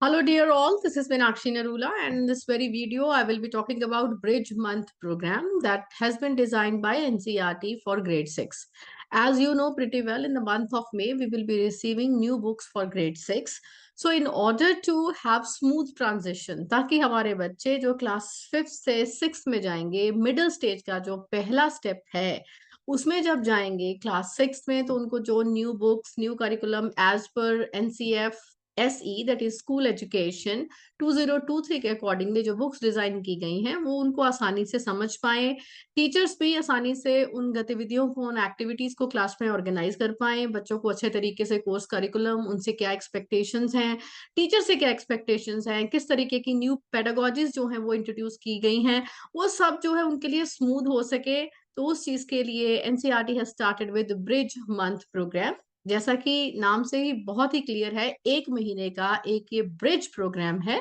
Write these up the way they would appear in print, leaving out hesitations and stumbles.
Hello, dear all. This is Meenakshi Narula, and in this very video, I will be talking about Bridge Month program that has been designed by NCERT for grade 6. As you know pretty well, in the month of May, we will be receiving new books for grade 6. So, in order to have smooth transition, ताकि हमारे बच्चे जो class 5th से 6th में जाएंगे, middle stage का जो पहला स्टेप है, उसमें जब जाएंगे क्लास 6 में तो उनको जो new books new curriculum as per NCF SE that is school education 2023 के अकॉर्डिंगली जो बुक्स डिजाइन की गई हैं वो उनको आसानी से समझ पाए। टीचर्स भी आसानी से उन गतिविधियों को उन एक्टिविटीज को क्लास में ऑर्गेनाइज कर पाए, बच्चों को अच्छे तरीके से कोर्स करिकुलम उनसे क्या एक्सपेक्टेशंस हैं, टीचर से क्या एक्सपेक्टेशंस हैं, किस तरीके की न्यू पेडागोजीज जो हैं वो इंट्रोड्यूस की गई हैं, वो सब जो है उनके लिए स्मूथ हो सके। तो उस चीज के लिए NCERT has started with bridge month program. जैसा कि नाम से ही बहुत ही क्लियर है, एक महीने का एक ये ब्रिज प्रोग्राम है।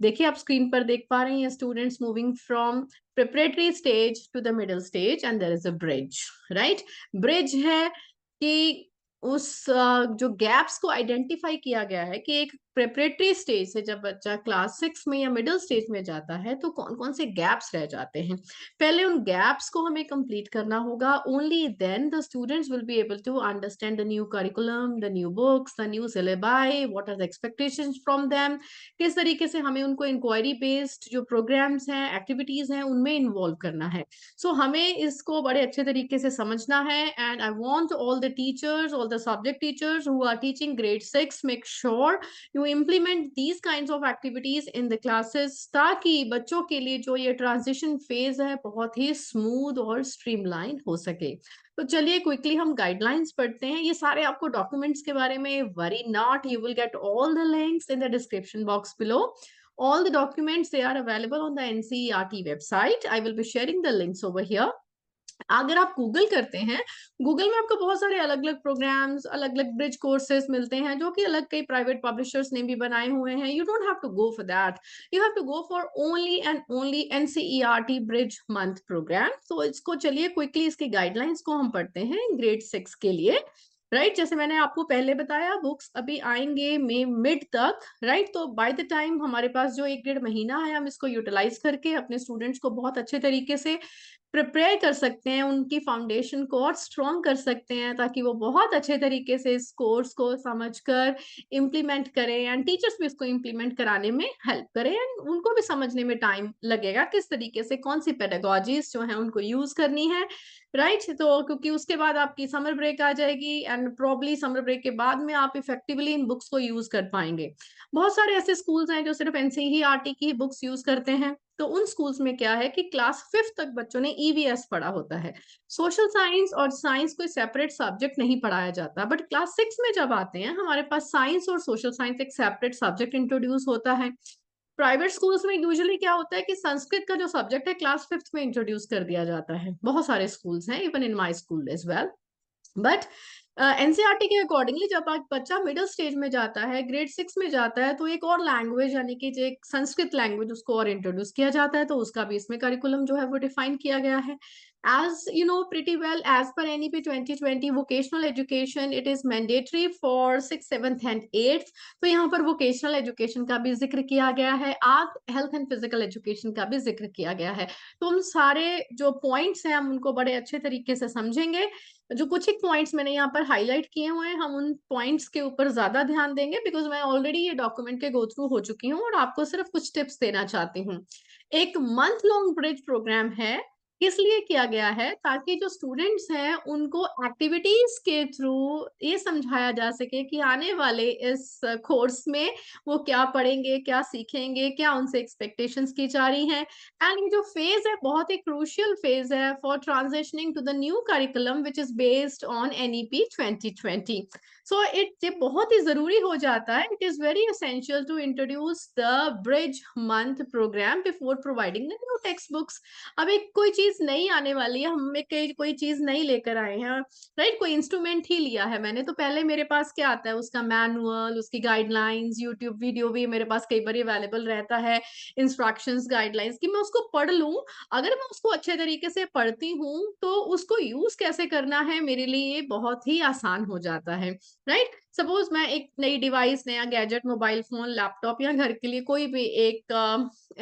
देखिए आप स्क्रीन पर देख पा रहे हैं, students moving from preparatory stage to the middle stage and there is a bridge, right. Bridge है कि उस जो गैप्स को आइडेंटिफाई किया गया है कि एक प्रिपरेटरी स्टेज से जब बच्चा क्लास 6 में या मिडिल स्टेज में जाता है तो कौन कौन से गैप्स रह जाते हैं। पहले उन गैप्स को हमें कंप्लीट करना होगा। Only then the students will be able to understand the new curriculum, the new books, the new syllabi, what are the expectations from them, किस तरीके से हमें उनको इंक्वायरी बेस्ड जो प्रोग्राम्स हैं एक्टिविटीज हैं उनमें इन्वॉल्व करना है। सो हमें इसको बड़े अच्छे तरीके से समझना है and I want all the teachers, all the subject teachers who are teaching grade 6, make sure you implement these kinds of activities in the classes, ताकि बच्चों के लिए जो ये ट्रांजिशन फेज है बहुत ही स्मूथ और स्ट्रीमलाइन हो सके। तो चलिए क्विकली हम गाइडलाइंस पढ़ते हैं। ये सारे आपको डॉक्यूमेंट्स के बारे में worry not, you will get all the links in the description box below. All the documents they are available on the NCERT website. I will be sharing the links over here. अगर आप Google करते हैं, Google में आपको बहुत सारे अलग अलग प्रोग्राम्स, अलग अलग ब्रिज कोर्सेज मिलते हैं जो कि अलग कई प्राइवेट पब्लिशर्स ने भी बनाए हुए हैं। You don't have to go for that, you have to go for only and only NCERT bridge month program. तो इसको चलिए क्विकली इसकी गाइडलाइंस को हम पढ़ते हैं ग्रेड 6 के लिए। राइट, जैसे मैंने आपको पहले बताया बुक्स अभी आएंगे मई मिड तक, राइट। तो बाय द टाइम हमारे पास जो 1 डेढ़ महीना है हम इसको यूटिलाइज करके अपने स्टूडेंट्स को बहुत अच्छे तरीके से प्रिपेयर कर सकते हैं, उनकी फाउंडेशन को और स्ट्रॉन्ग कर सकते हैं ताकि वो बहुत अच्छे तरीके से इस कोर्स को समझकर इम्प्लीमेंट करें एंड टीचर्स भी इसको इम्प्लीमेंट कराने में हेल्प करें एंड उनको भी समझने में टाइम लगेगा किस तरीके से कौन सी पेडागोजीज जो है उनको यूज करनी है, राइट। तो क्योंकि उसके बाद आपकी समर ब्रेक आ जाएगी एंड प्रॉब्ली समर ब्रेक के बाद में आप इफेक्टिवली इन बुक्स को यूज कर पाएंगे। बहुत सारे ऐसे स्कूल्स हैं जो सिर्फ एनसीईआरटी की बुक्स यूज करते हैं। तो उन स्कूल्स में क्या है कि क्लास 5th तक बच्चों ने ईवीएस पढ़ा होता है। सोशल साइंस और साइंस कोई सेपरेट सब्जेक्ट नहीं पढ़ाया जाता, बट क्लास 6 में जब आते हैं हमारे पास साइंस और सोशल साइंस एक सेपरेट सब्जेक्ट इंट्रोड्यूस होता है। प्राइवेट स्कूल्स में यूजुअली क्या होता है कि संस्कृत का जो सब्जेक्ट है क्लास 5th में इंट्रोड्यूस कर दिया जाता है। बहुत सारे स्कूल्स हैं, even in my school as well. But NCERT के अकॉर्डिंगली जब आप बच्चा मिडिल स्टेज में जाता है, ग्रेड 6 में जाता है, तो एक और लैंग्वेज यानी कि जो एक संस्कृत लैंग्वेज उसको और इंट्रोड्यूस किया जाता है, तो उसका भी इसमें करिकुलम जो है वो डिफाइन किया गया है। As you know pretty well, as per NEP 2020 vocational education, it is mandatory for 6th, 7th and 8th। तो यहाँ पर वोकेशनल एजुकेशन का भी जिक्र किया गया है, art health and physical education का भी जिक्र किया गया है। तो उन सारे जो पॉइंट्स हैं हम उनको बड़े अच्छे तरीके से समझेंगे। जो कुछ एक पॉइंट्स मैंने यहाँ पर हाईलाइट किए हुए हैं हम उन पॉइंट्स के ऊपर ज्यादा ध्यान देंगे, बिकॉज मैं ऑलरेडी ये डॉक्यूमेंट के गो थ्रू हो चुकी हूँ और आपको सिर्फ कुछ टिप्स देना चाहती हूँ। एक मंथ लॉन्ग ब्रिज प्रोग्राम है, किस लिए किया गया है, ताकि जो स्टूडेंट्स हैं उनको एक्टिविटीज के थ्रू ये समझाया जा सके कि आने वाले इस कोर्स में वो क्या पढ़ेंगे, क्या सीखेंगे, क्या उनसे एक्सपेक्टेशंस की जा रही हैं। एंड ये जो फेज है बहुत ही क्रूशियल फेज है for transitioning to the new curriculum which is based on NEP 2020। So ये बहुत ही जरूरी हो जाता है, it is very essential to introduce the bridge month program before providing the new text books. अब एक कोई चीज चीज नई आने वाली है, हमें कोई चीज नहीं लेकर आए हैं, राइट, कोई इंस्ट्रूमेंट ही लिया है मैंने, तो पहले मेरे पास क्या आता है, उसका मैनुअल, उसकी गाइडलाइंस, यूट्यूब वीडियो भी मेरे पास कई बार अवेलेबल रहता है, इंस्ट्रक्शंस, गाइडलाइंस, कि मैं उसको पढ़ लूं। अगर मैं उसको अच्छे तरीके से पढ़ती हूँ तो उसको यूज कैसे करना है मेरे लिए बहुत ही आसान हो जाता है, राइट। सपोज मैं एक नई डिवाइस, नया गैजेट, मोबाइल फोन, लैपटॉप या घर के लिए कोई भी एक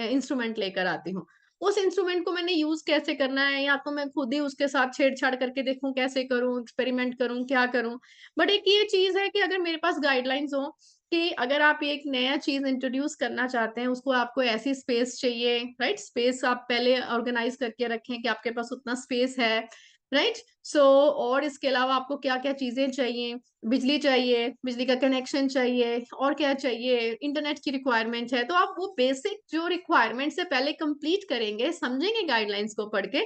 इंस्ट्रूमेंट लेकर आती हूँ, उस इंस्ट्रूमेंट को मैंने यूज कैसे करना है, या तो मैं खुद ही उसके साथ छेड़छाड़ करके देखूं, कैसे करूं, एक्सपेरिमेंट करूं, क्या करूं। बट एक ये चीज है कि अगर मेरे पास गाइडलाइंस हो कि अगर आप एक नया चीज इंट्रोड्यूस करना चाहते हैं, उसको आपको ऐसी स्पेस चाहिए, राइट, स्पेस आप पहले ऑर्गेनाइज करके रखें कि आपके पास उतना स्पेस है, राइट। सो और इसके अलावा आपको क्या क्या चीजें चाहिए, बिजली चाहिए, बिजली का कनेक्शन चाहिए, और क्या चाहिए, इंटरनेट की रिक्वायरमेंट है, तो आप वो बेसिक जो रिक्वायरमेंट से पहले कंप्लीट करेंगे, समझेंगे गाइडलाइंस को पढ़ के।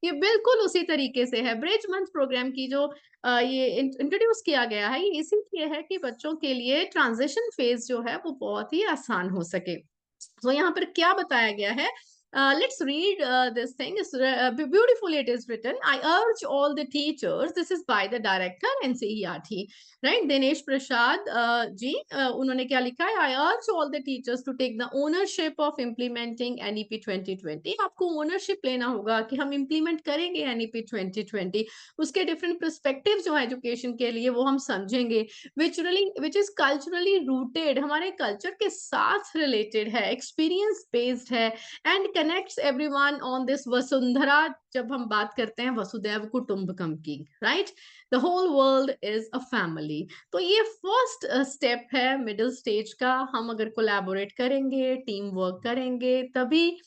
ये बिल्कुल उसी तरीके से है ब्रिज मंथ प्रोग्राम की जो ये इंट्रोड्यूस किया गया है, ये इसीलिए है कि बच्चों के लिए ट्रांजिशन फेज जो है वो बहुत ही आसान हो सके। तो यहाँ पर क्या बताया गया है, let's read this thing. It's beautifully it is written. I urge all the teachers. This is by the director NCERT, right? Dinesh Prasad ji. उन्होंने क्या लिखा है? I urge all the teachers to take the ownership of implementing NEP 2020. आपको ownership लेना होगा कि हम implement करेंगे NEP 2020. उसके different perspective जो है education के लिए वो हम समझेंगे. Which is culturally rooted, हमारे culture के साथ related है, experience based है, and connects everyone on this वसुंधरा। जब हम बात करते हैं वसुदैव कुटुंबकम की, right, the whole world is a family. तो ये फर्स्ट स्टेप है मिडिल स्टेज का। हम अगर कोलैबोरेट करेंगे, टीम वर्क करेंगे, तभी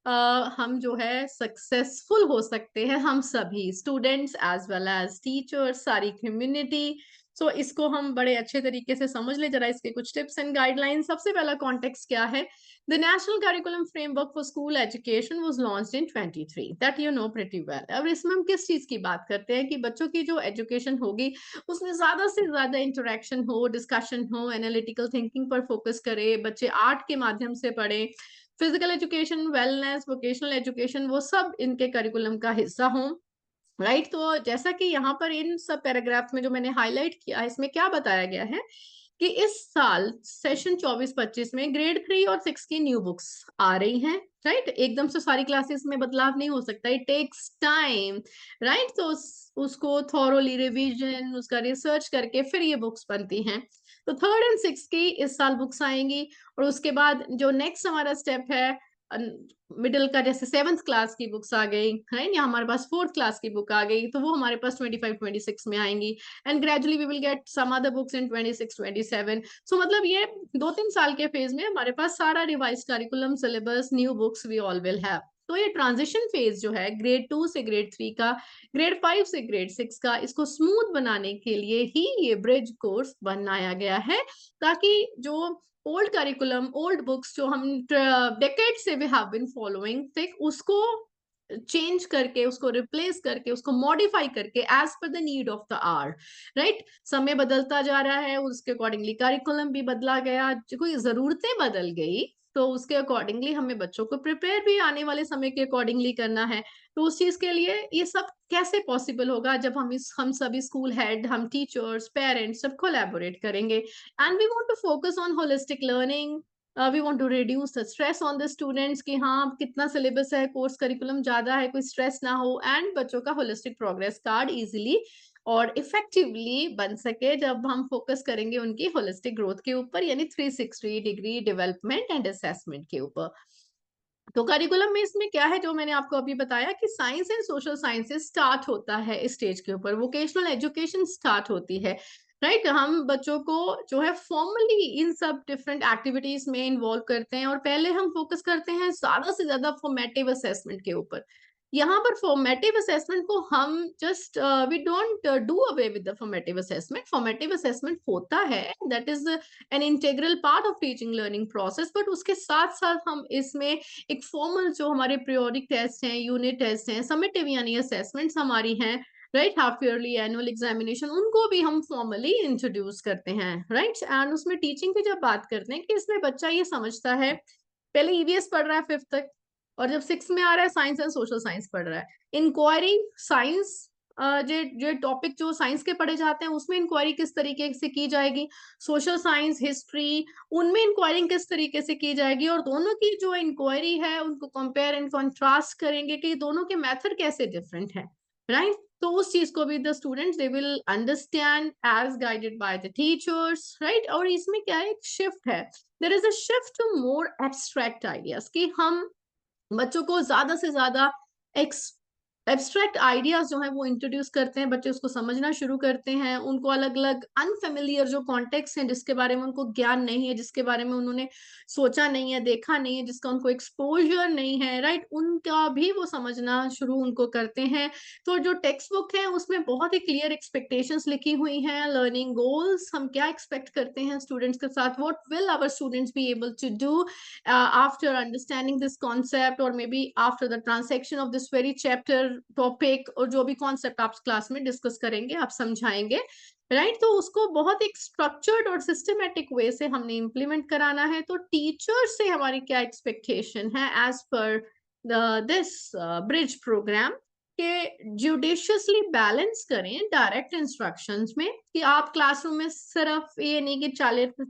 हम जो है सक्सेसफुल हो सकते हैं, हम सभी students as well as teachers, सारी कम्युनिटी। सो इसको हम बड़े अच्छे तरीके से समझ ले जरा, इसके कुछ टिप्स एंड गाइडलाइंस। सबसे पहला कॉन्टेक्स्ट क्या है, The National Curriculum Framework for School Education was launched in 23, that you know pretty well. अब इसमें हम किस चीज की बात करते हैं कि बच्चों की जो एजुकेशन होगी उसमें ज्यादा से ज्यादा इंटरेक्शन हो, डिस्कशन हो, एनालिटिकल थिंकिंग पर फोकस करे, बच्चे आर्ट के माध्यम से पढ़े, physical education, wellness, vocational education, वो सब इनके करिकुलम का हिस्सा हो, राइट। तो जैसा कि यहाँ पर इन सब पैराग्राफ में जो मैंने हाईलाइट किया है, इसमें क्या बताया गया है कि इस साल सेशन 24-25 में ग्रेड 3 और 6 की न्यू बुक्स आ रही हैं, राइट। एकदम से सारी क्लासेस में बदलाव नहीं हो सकता, इट टेक्स टाइम, राइट। तो उसको थॉरोली रिवीजन, उसका रिसर्च करके फिर ये बुक्स बनती हैं। तो 3rd एंड 6th की इस साल बुक्स आएंगी, और उसके बाद जो नेक्स्ट हमारा स्टेप है मिडिल का, जैसे 7th क्लास की बुक्स आ गई है, या हमारे पास 4th क्लास की बुक आ गई, तो वो हमारे पास 25-26 में आएंगी, and gradually we will get some other books in 26-27। सो मतलब ये 2-3 साल के फेज में हमारे पास सारा revise curriculum, syllabus, new books we all will have. तो ये ट्रांजिशन फेज जो है ग्रेड 2 से ग्रेड 3 का, ग्रेड 5 से ग्रेड 6 का, इसको स्मूथ बनाने के लिए ही ये ब्रिज कोर्स बनाया गया है, ताकि जो ओल्ड करिकुलम, ओल्ड बुक्स जो हम डेकेड से वी हैव बीन फॉलोइंग, ठीक, उसको चेंज करके, उसको रिप्लेस करके, उसको मॉडिफाई करके as per the need of the hour, right. समय बदलता जा रहा है, उसके अकॉर्डिंगली करिकुलम भी बदला गया, कोई जरूरतें बदल गई, तो उसके अकॉर्डिंगली हमें बच्चों को प्रिपेयर भी आने वाले समय के अकॉर्डिंगली करना है। तो उस चीज के लिए ये सब कैसे पॉसिबल होगा, जब हम सभी स्कूल हेड, हम टीचर्स, पेरेंट्स सब कोलैबोरेट करेंगे, and we want to focus on holistic learning. We want to reduce the stress on the students कि हाँ कितना सिलेबस है, कोर्स करिकुलम ज्यादा है, कोई स्ट्रेस ना हो, एंड बच्चों का होलिस्टिक प्रोग्रेस कार्ड इजीली और इफेक्टिवली बन सके, जब हम फोकस करेंगे उनकी होलिस्टिक ग्रोथ के ऊपर, यानी 360 डिग्री डेवलपमेंट एंड असेसमेंट के ऊपर। तो करिकुलम में इसमें क्या है, जो मैंने आपको अभी बताया कि science and social sciences start होता है इस स्टेज के ऊपर, वोकेशनल एजुकेशन स्टार्ट होती है, राइट। हम बच्चों को जो है फॉर्मली इन सब डिफरेंट एक्टिविटीज में इन्वॉल्व करते हैं, और पहले हम फोकस करते हैं ज्यादा से ज्यादा फॉर्मेटिव असेसमेंट के ऊपर। यहाँ पर फॉर्मेटिव असेसमेंट को हम just we don't do away with the formative assessment. Formative assessment होता है, that is an integral part of teaching learning process, but उसके साथ साथ हम इसमें एक फॉर्मल जो हमारे पीरियोडिक टेस्ट हैं, यूनिट टेस्ट हैं, समेटिव यानी असेसमेंट्स हमारी हैं, right, half yearly, annual examination, उनको भी हम फॉर्मली इंट्रोड्यूस करते हैं, राइट। एंड उसमें टीचिंग की जब बात करते हैं कि इसमें बच्चा ये समझता है, पहले ईवीएस पढ़ रहा है 5th तक, और जब 6 में आ रहा है साइंस एंड सोशल साइंस पढ़ रहा है। इंक्वायरी साइंस जो टॉपिक जो साइंस के पढ़े जाते हैं उसमें इंक्वायरी किस तरीके से की जाएगी, सोशल साइंस, हिस्ट्री, उनमें इंक्वायरिंग किस तरीके से की जाएगी, और दोनों की जो इंक्वायरी है उनको कंपेयर एंड कंट्रास्ट करेंगे कि दोनों के मेथड कैसे डिफरेंट है, राइट? तो उस चीज को भी the students they will understand as guided by the teachers, right? और इसमें क्या है, एक शिफ्ट है, there is a shift to more abstract ideas, कि हम बच्चों को ज्यादा से ज्यादा एब्स्ट्रैक्ट आइडियाज जो है वो इंट्रोड्यूस करते हैं, बच्चे उसको समझना शुरू करते हैं, उनको अलग अलग अनफेमिलियर जो कॉन्टेक्स्ट हैं जिसके बारे में उनको ज्ञान नहीं है, जिसके बारे में उन्होंने सोचा नहीं है, देखा नहीं है, जिसका उनको एक्सपोजर नहीं है, राइट, उनका भी वो समझना शुरू उनको करते हैं। तो जो टेक्स्ट बुक है उसमें बहुत ही क्लियर एक्सपेक्टेशंस लिखी हुई हैं, लर्निंग गोल्स, हम क्या एक्सपेक्ट करते हैं स्टूडेंट्स के साथ, what will our students be able to do after understanding this concept, or maybe after the transaction of this very chapter topic, और जो भी concept आप क्लास में डिस्कस करेंगे, आप समझाएंगे, राइट? तो उसको बहुत एक स्ट्रक्चर्ड और सिस्टमेटिक वे से हमने इम्प्लीमेंट कराना है। तो टीचर से हमारी क्या एक्सपेक्टेशन है as per this bridge program, के जुडिशियसली बैलेंस करें डायरेक्ट इंस्ट्रक्शंस में, कि आप क्लासरूम में सिर्फ ये नहीं कि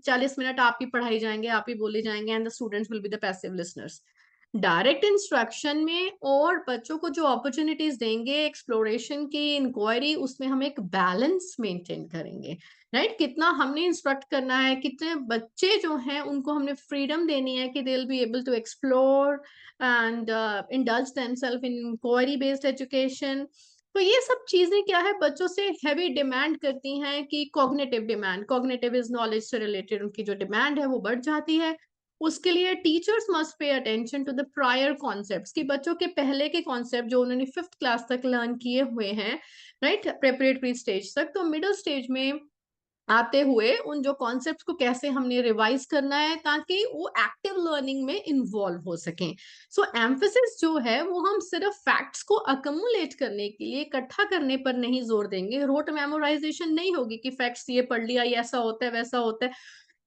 40 मिनट आप ही पढ़ाई जाएंगे, आप ही बोले जाएंगे and the students will be the passive listeners. Direct instruction में और बच्चों को जो अपॉर्चुनिटीज देंगे एक्सप्लोरेशन की, इंक्वायरी, उसमें हम एक बैलेंस मेंटेन करेंगे, राइट? कितना हमने इंस्ट्रक्ट करना है, कितने बच्चे जो हैं उनको हमने फ्रीडम देनी है कि they will be able to explore and indulge themselves in inquiry based education। तो ये सब चीजें क्या है, बच्चों से हैवी डिमांड करती हैं, कि cognitive demand, cognitive is knowledge से रिलेटेड उनकी जो डिमांड है वो बढ़ जाती है। उसके लिए teachers must pay attention to the prior concepts, कि बच्चों के पहले के कॉन्सेप्ट जो उन्होंने 5th क्लास तक लर्न किए हुए हैं, राइट, प्रेपरेटरी स्टेज तक, तो मिडिल स्टेज में आते हुए उन जो कॉन्सेप्ट्स को कैसे हमने रिवाइज करना है ताकि वो एक्टिव लर्निंग में इन्वॉल्व हो सकें। सो एम्फेसिस जो है वो हम सिर्फ फैक्ट्स को अकमुलेट करने के लिए, इकट्ठा करने पर नहीं जोर देंगे, रोट मेमोराइजेशन नहीं होगी कि फैक्ट्स ये पढ़ लिया, ये ऐसा होता है वैसा होता है,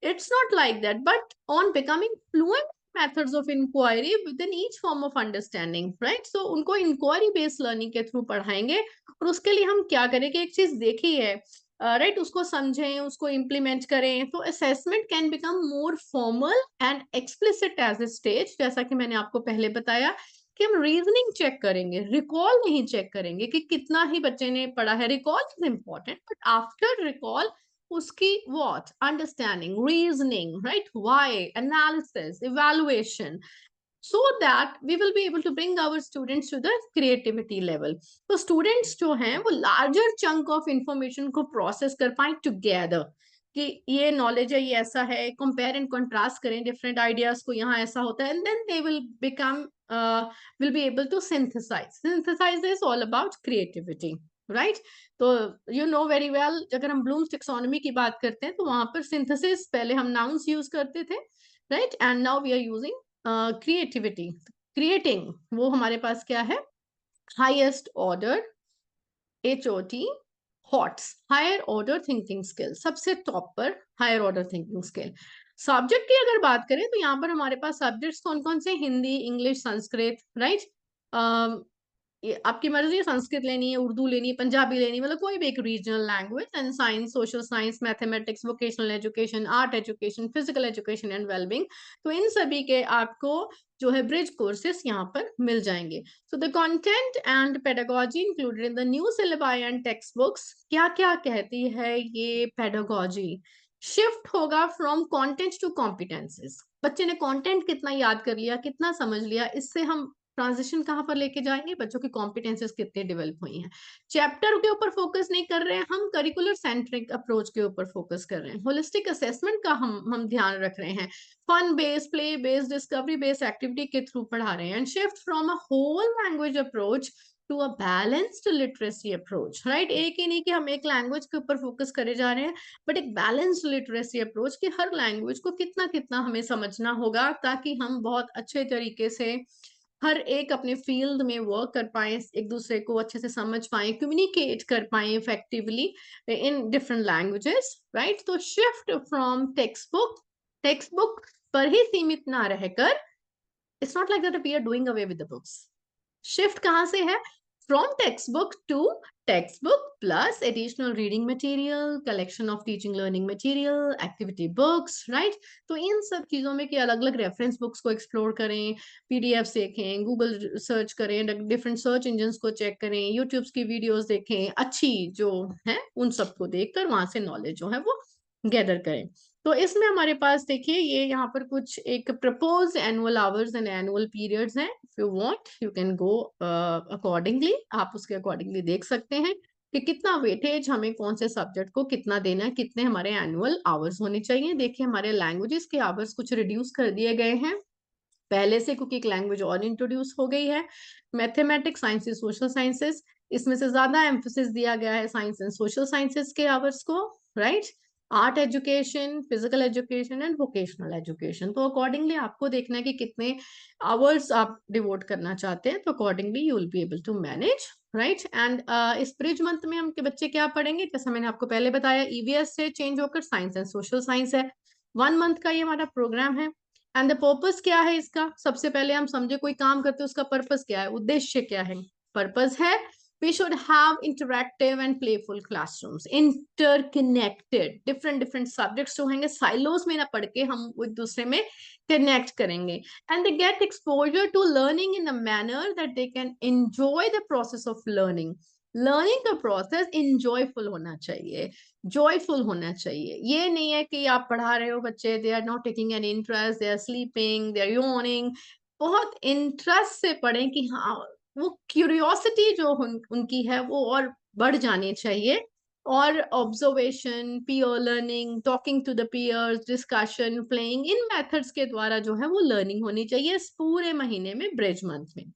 it's not like that, but on becoming fluent methods of inquiry within each form of understanding, right? So उनको inquiry based learning के थ्रू पढ़ाएंगे, और उसके लिए हम क्या करें कि एक चीज देखी है, राइट, उसको समझें, उसको इम्प्लीमेंट करें। तो assessment can become more formal and explicit as a stage, जैसा कि मैंने आपको पहले बताया कि हम रीजनिंग चेक करेंगे, रिकॉल नहीं चेक करेंगे कि कितना ही बच्चे ने पढ़ा है। Recall is important, but after recall उसकी what understanding, reasoning, right, why, analysis, evaluation, so that we will be able to bring our students to the creativity level। तो students जो हैं वो larger chunk of information को process कर पाए together, कि ये knowledge है, ये ऐसा है, compare and contrast करें different ideas को, यहाँ ऐसा होता है, and then they will become will be able to synthesize is all about creativity, right? तो you know very well, अगर हम Bloom's taxonomy की बात करते हैं तो वहां पर synthesis पहले हम nouns use करते थे, right, and now we are using creativity, creating, वो हमारे पास क्या है, highest order, HOT, HOTS, higher order thinking skill, सबसे टॉप पर higher order thinking skill. Subject की अगर बात करें तो यहाँ पर हमारे पास सब्जेक्ट्स कौन कौन से, हिंदी, इंग्लिश, संस्कृत, राइट, ये आपकी मर्जी है, संस्कृत लेनी है, उर्दू लेनी है, पंजाबी लेनी है, मतलब कोई भी एक regional language, and science, social science, mathematics, vocational education, art education, physical education and wellbeing. तो इन सभी के आपको जो है ब्रिज कोर्सेस यहाँ पर मिल जाएंगे। So the content and pedagogy included in the new syllabus and text books, क्या क्या कहती है ये पेडागोजी, शिफ्ट होगा फ्रॉम कंटेंट टू कॉम्पिटेंसेस। बच्चे ने कंटेंट कितना याद कर लिया, कितना समझ लिया, इससे हम ट्रांजिशन कहां पर लेके जाएंगे, बच्चों की कॉम्पिटेंसेस कितने डेवलप हुई हैं। चैप्टर के ऊपर फोकस नहीं कर रहे हैं हम, करिकुलर सेंट्रिक अप्रोच के ऊपर फोकस कर रहे हैं, होलिस्टिक असेसमेंट का हम ध्यान रख रहे हैं, fun based, play based, discovery based activity के थ्रू पढ़ा रहे हैं, and shift from a whole language approach to a balanced literacy approach, right. एक ही नहीं कि हम एक लैंग्वेज के ऊपर फोकस करे जा रहे हैं, बट एक बैलेंस्ड लिटरेसी अप्रोच, कि हर लैंग्वेज को कितना कितना हमें समझना होगा ताकि हम बहुत अच्छे तरीके से हर एक अपने फील्ड में वर्क कर पाए, एक दूसरे को अच्छे से समझ पाए, कम्युनिकेट कर पाए effectively in different languages, right. तो शिफ्ट फ्रॉम टेक्स्ट बुक पर ही सीमित ना रहकर it's not like that we are doing away with the books. Shift कहाँ से है? From text book to text book plus additional reading material, collection of teaching learning material, activity books, right. तो इन सब चीजों में कि अलग अलग रेफरेंस बुक्स को एक्सप्लोर करें, पीडीएफ देखें, गूगल सर्च करें, डिफरेंट सर्च इंजन को चेक करें, यूट्यूब की वीडियोस देखें, अच्छी जो है उन सबको देखकर वहां से नॉलेज जो है वो गैदर करें। तो इसमें हमारे पास देखिए ये यहाँ पर कुछ एक propose annual hours and annual periods हैं। If you want you can go accordingly, आप उसके अकॉर्डिंगली देख सकते हैं कि कितना वेटेज हमें कौन से सब्जेक्ट को कितना देना है, कितने हमारे एनुअल आवर्स होने चाहिए। देखिए हमारे लैंग्वेजेस के आवर्स कुछ रिड्यूस कर दिए गए हैं पहले से, क्योंकि एक लैंग्वेज और इंट्रोड्यूस हो गई है। मैथमेटिक्स, साइंसेस, सोशल साइंसेस, इसमें से ज्यादा एम्फोसिस दिया गया है साइंस एंड सोशल साइंसेस के आवर्स को, right. Art education, physical education and vocational education, तो अकॉर्डिंगली आपको देखना है कि कितने आवर्स आप डिवोट करना चाहते हैं, तो accordingly you will be able to manage, right. And इस ब्रिज मंथ में हम के बच्चे क्या पढ़ेंगे, जैसा मैंने आपको पहले बताया, ईवीएस से चेंज होकर साइंस एंड सोशल साइंस है। 1 मंथ का ये हमारा प्रोग्राम है। एंड द पर्पस क्या है इसका, सबसे पहले हम समझे कोई काम करते हैं उसका पर्पस क्या है, उद्देश्य क्या है। पर्पस है we should have interactive and playful classrooms, interconnected, different subjects जो होंगे silos में ना पढ़ के हम एक दूसरे में connect करेंगे, and they get exposure to learning in a manner that they can enjoy the process of learning. Learning का प्रोसेस इंजॉयफुल होना चाहिए, जॉयफुल होना चाहिए। ये नहीं है कि आप पढ़ा रहे हो बच्चे, they are not taking an interest, they are sleeping, they are yawning. बहुत इंटरेस्ट से पढ़ें कि हाँ वो क्यूरियोसिटी जो उनकी है वो और बढ़ जानी चाहिए। और observation, peer learning, talking to the peers, discussion, playing, इन मेथड्स के द्वारा जो है वो लर्निंग होनी चाहिए इस पूरे महीने में, ब्रिज मंथ में।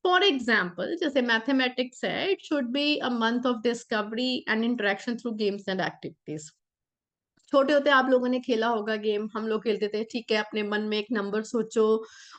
फॉर एग्जाम्पल जैसे मैथमेटिक्स है, it should be a month of discovery and interaction through games and activities. छोटे होते आप लोगों ने खेला होगा गेम, हम लोग खेलते थे, ठीक है, अपने मन में एक नंबर सोचो,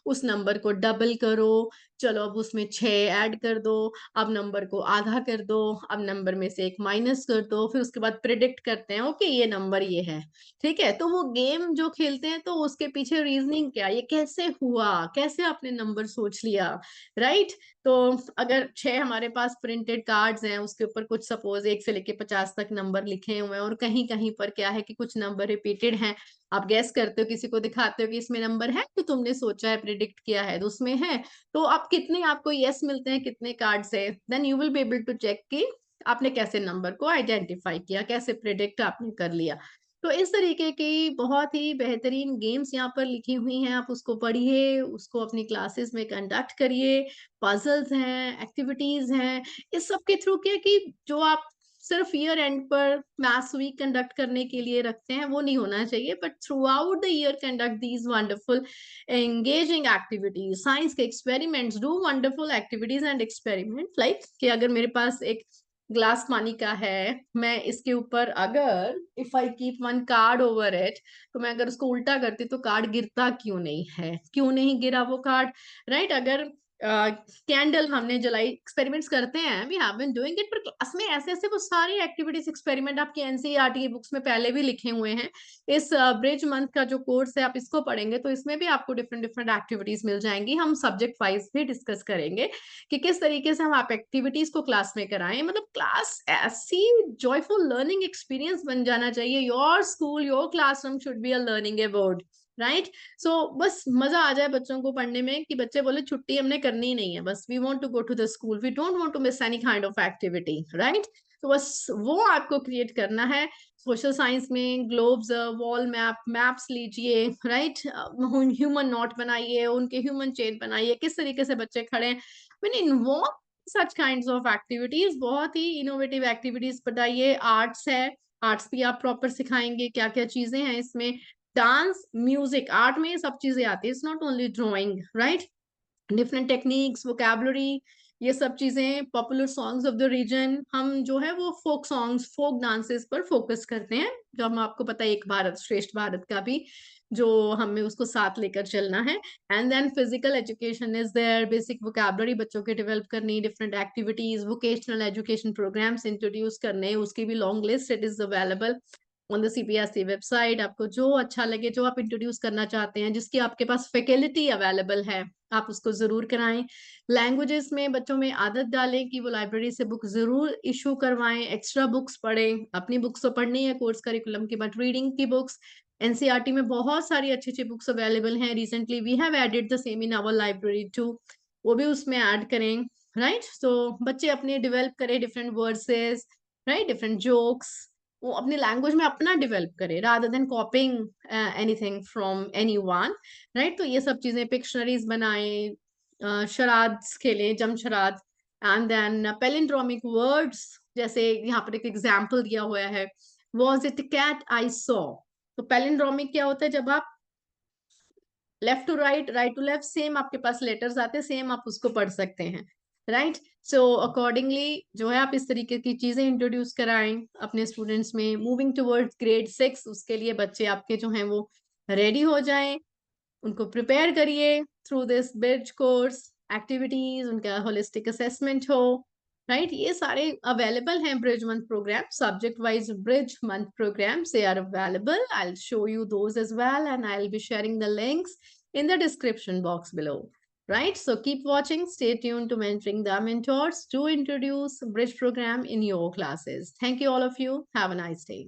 उस नंबर को डबल करो, चलो अब उसमें 6 ऐड कर दो, अब नंबर को आधा कर दो, अब नंबर में से एक माइनस कर दो, फिर उसके बाद प्रिडिक्ट करते हैं ओके ये नंबर ये है, ठीक है। तो वो गेम जो खेलते हैं तो उसके पीछे रीजनिंग क्या, ये कैसे हुआ, कैसे आपने नंबर सोच लिया, राइट। तो अगर 6 हमारे पास प्रिंटेड कार्ड्स हैं, उसके ऊपर कुछ सपोज 1 से लेके 50 तक नंबर लिखे हुए हैं और कहीं कहीं पर क्या है कि कुछ नंबर रिपीटेड हैं, आप गैस करते हो, किसी को दिखाते हो कि इसमें नंबर है तो तुमने सोचा है, प्रिडिक्ट किया है तो उसमें है, तो आप कितने आपको यस मिलते हैं कितने कार्ड से, then you will be able to check कि आपने कैसे नंबर को आइडेंटिफाई किया, कैसे प्रिडिक्ट आपने कर लिया। तो इस तरीके की बहुत ही बेहतरीन गेम्स यहाँ पर लिखी हुई हैं, आप उसको पढ़िए, उसको अपनी क्लासेस में कंडक्ट करिए। पजल्स हैं, एक्टिविटीज हैं, इस सब के थ्रू क्या कि जो आप सिर्फ ईयर एंड पर मैथ्स वीक कंडक्ट करने के लिए रखते हैं वो नहीं होना चाहिए, but throughout the year conduct these wonderful engaging activities, science के experiments, do wonderful activities and experiment, like कि अगर मेरे पास एक ग्लास पानी का है, मैं इसके ऊपर अगर if I keep one card over it, तो मैं अगर उसको उल्टा करती तो कार्ड गिरता क्यों नहीं है, क्यों नहीं गिरा वो कार्ड, राइट। अगर कैंडल हमने जलाई, एक्सपेरिमेंट्स करते हैं, we have been doing it, पर क्लास में ऐसे ऐसे वो सारी एक्टिविटीज एक्सपेरिमेंट आपकी एनसीईआरटी की बुक्स में पहले भी लिखे हुए हैं। इस ब्रिज मंथ का जो कोर्स है आप इसको पढ़ेंगे तो इसमें भी आपको डिफरेंट डिफरेंट एक्टिविटीज मिल जाएंगी। हम सब्जेक्ट वाइज भी डिस्कस करेंगे कि किस तरीके से हम आप एक्टिविटीज को क्लास में कराएं, मतलब क्लास ऐसी जॉयफुल लर्निंग एक्सपीरियंस बन जाना चाहिए। Your school, your classroom should be a learning about, right. So बस मजा आ जाए बच्चों को पढ़ने में कि बच्चे बोले छुट्टी हमने करनी ही नहीं है, बस we want to go to the school, we don't want to miss any kind of activity, right. तो बस वो आपको क्रिएट करना है। सोशल साइंस में ग्लोब्स, वॉल मैप, मैप्स लीजिए, राइट, ह्यूमन नॉट बनाइए, उनके ह्यूमन चेन बनाइए, किस तरीके से बच्चे खड़े हैं, mean involve such kinds of activities, बहुत ही इनोवेटिव एक्टिविटीज बताइए। आर्ट्स है, आर्ट्स भी आप प्रॉपर सिखाएंगे, क्या क्या चीजें हैं इसमें, डांस, म्यूजिक, आर्ट में ये सब चीजें आती है, it's not only drawing, right. Different techniques, vocabulary, ये सब चीजें, popular songs of the region, हम जो है वो फोक सॉन्ग्स, फोक डांसेस पर फोकस करते हैं, जो हम आपको पता है एक भारत श्रेष्ठ भारत का भी जो हमें उसको साथ लेकर चलना है। And then physical education is there, basic vocabulary बच्चों के डेवलप करनी, different activities, vocational education programs introduce करने, उसकी भी long list it is available on the CBSE website. आपको जो अच्छा लगे, जो आप इंट्रोड्यूस करना चाहते हैं, जिसकी आपके पास फैकल्टी अवेलेबल है, आप उसको ज़रूर कराएँ। लैंग्वेजेस में बच्चों में आदत डालें कि वो लाइब्रेरी से बुक ज़रूर इश्यू करवाएँ, एक्स्ट्रा बुक्स पढ़ें। अपनी बुक्स तो पढ़नी है कोर्स करिकुलम की, बट रीडिंग की बुक्स एनसीईआरटी में बहुत सारी अच्छी-अच्छी बुक्स अवेलेबल हैं। Recently we have added the same in our library too, वो भी उसमें ऐड करें, राइट? सो बच्चे अपने डेवलप करें different verses, right? Different jokes, वो अपनी लैंग्वेज में अपना डेवलप करें rather than copying anything from anyone, right? तो ये सब चीज़ें पिक्शनरीज़ बनाएँ, शराड्स खेलें, जमशराद, एंड देन पैलिंड्रोमिक वर्ड्स, जैसे यहाँ पर एक एग्ज़ाम्पल दिया हुआ है, was it a cat I saw? तो पैलिंड्रोमिक क्या होता है, जब आप left to right, right to left, same आपके पास लेटर्स आते हैं, सेम आप उसको पढ़ सकते हैं, राइट? सो अकॉर्डिंगली जो है आप इस तरीके की चीज़ें इंट्रोड्यूस कराएँ अपने स्टूडेंट्स में। मूविंग टुवर्ड्स ग्रेड 6, उसके लिए बच्चे आपके जो हैं वो रेडी हो जाएँ, उनको प्रिपेयर करिए through this bridge course, activities, उनका होलिस्टिक असेसमेंट हो, राइट? ये सारे अवेलेबल हैं bridge month program, subject wise bridge month programs, they are available. I'll show you those as well, and I'll be sharing the links in the description box below, right? So keep watching, stay tuned to Mentoring the Mentors to introduce bridge program in your classes. Thank you all of you. Have a nice day.